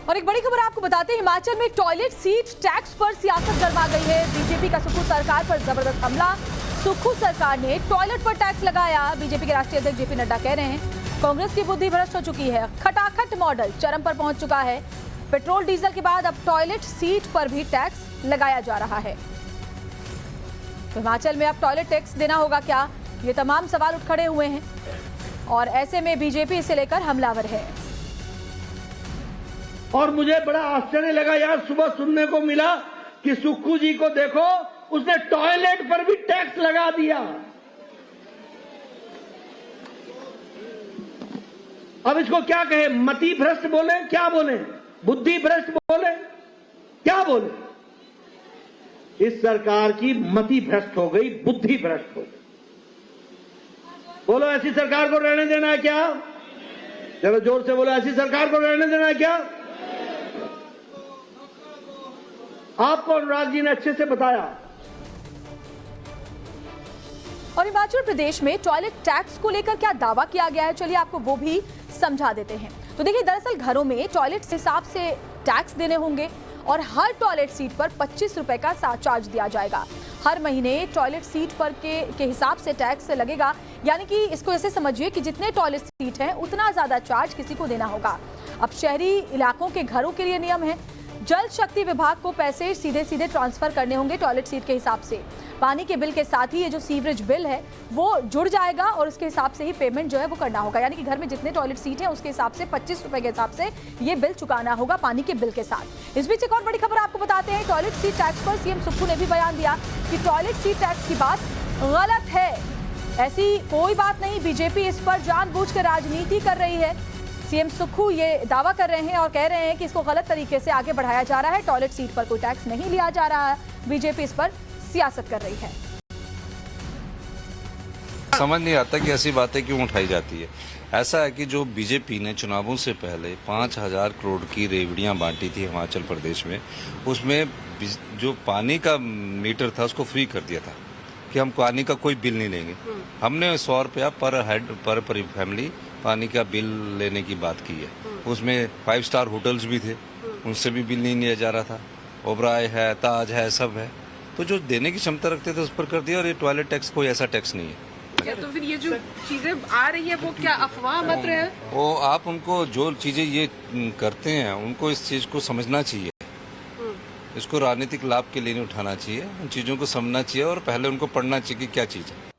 और एक बड़ी खबर आपको बताते हैं, हिमाचल में टॉयलेट सीट टैक्स पर सियासत गरमा गई है। बीजेपी का सुक्खू सरकार पर जबरदस्त हमला। सुक्खू सरकार ने टॉयलेट पर टैक्स लगाया। बीजेपी के राष्ट्रीय अध्यक्ष जेपी नड्डा कह रहे हैं कांग्रेस की बुद्धि भ्रष्ट हो चुकी है। खटाखट मॉडल चरम पर पहुंच चुका है। पेट्रोल डीजल के बाद अब टॉयलेट सीट पर भी टैक्स लगाया जा रहा है। तो हिमाचल में अब टॉयलेट टैक्स देना होगा क्या, ये तमाम सवाल उठ खड़े हुए हैं और ऐसे में बीजेपी इसे लेकर हमलावर है। और मुझे बड़ा आश्चर्य लगा यार, सुबह सुनने को मिला कि सुक्खू जी को देखो, उसने टॉयलेट पर भी टैक्स लगा दिया। अब इसको क्या कहे, मति भ्रष्ट बोले, क्या बोले, बुद्धि भ्रष्ट बोले, क्या बोले। इस सरकार की मति भ्रष्ट हो गई, बुद्धि भ्रष्ट हो गई। बोलो ऐसी सरकार को रहने देना है क्या? चलो जोर से बोलो, ऐसी सरकार को रहने देना है क्या? आपको अनुराग जी ने अच्छे से बताया। और हिमाचल प्रदेश में टॉयलेट टैक्स को लेकर क्या दावा किया गया है, चलिए आपको वो भी समझा देते हैं। तो देखिए, दरअसल घरों में टॉयलेट के हिसाब से टैक्स देने होंगे और हर टॉयलेट सीट पर 25 रुपए का चार्ज दिया जाएगा। हर महीने टॉयलेट सीट पर के हिसाब से टैक्स लगेगा, यानी कि इसको ऐसे समझिए कि जितने टॉयलेट सीट हैं उतना ज्यादा चार्ज किसी को देना होगा। अब शहरी इलाकों के घरों के लिए नियम है, जल शक्ति विभाग को पैसे सीधे सीधे ट्रांसफर करने होंगे टॉयलेट सीट के हिसाब से। पानी के बिल के साथ ही ये जो सीवरेज बिल है वो जुड़ जाएगा और उसके हिसाब से ही पेमेंट जो है वो करना होगा। यानी कि घर में जितने टॉयलेट सीट है उसके हिसाब से 25 रुपए के हिसाब से ये बिल चुकाना होगा पानी के बिल के साथ। इस बीच एक और बड़ी खबर आपको बताते हैं, टॉयलेट सीट टैक्स पर सीएम सुक्खू ने भी बयान दिया कि टॉयलेट सीट टैक्स की बात गलत है। ऐसी कोई बात नहीं, बीजेपी इस पर जानबूझकर राजनीति कर रही है। सीएम सुक्खू ये दावा कर रहे हैं और कह रहे हैं कि इसको गलत तरीके से आगे बढ़ाया जा रहा है। टॉयलेट सीट पर कोई टैक्स नहीं लिया जा रहा है, बीजेपी इस पर सियासत कर रही है। समझ नहीं आता कि ऐसी बातें क्यों उठाई जाती है। ऐसा है कि जो बीजेपी ने चुनावों से पहले 5,000 करोड़ की रेवड़ियां बांटी थी हिमाचल प्रदेश में, उसमें जो पानी का मीटर था उसको फ्री कर दिया था कि हम पानी का कोई बिल नहीं लेंगे। हमने 100 रुपया पर हेड पर फैमिली पानी का बिल लेने की बात की है। उसमें 5 स्टार होटल्स भी थे, उनसे भी बिल नहीं लिया जा रहा था। ओबराय है, ताज है, सब है, तो जो देने की क्षमता रखते थे उस पर कर दिया। और ये टॉयलेट टैक्स कोई ऐसा टैक्स नहीं है। तो फिर ये जो चीजें आ रही है वो क्या अफवाह मात्र है? वो आप उनको जो चीजें ये करते हैं उनको इस चीज को समझना चाहिए। इसको राजनीतिक लाभ के लिए नहीं उठाना चाहिए, उन चीजों को समझना चाहिए और पहले उनको पढ़ना चाहिए कि क्या चीज है।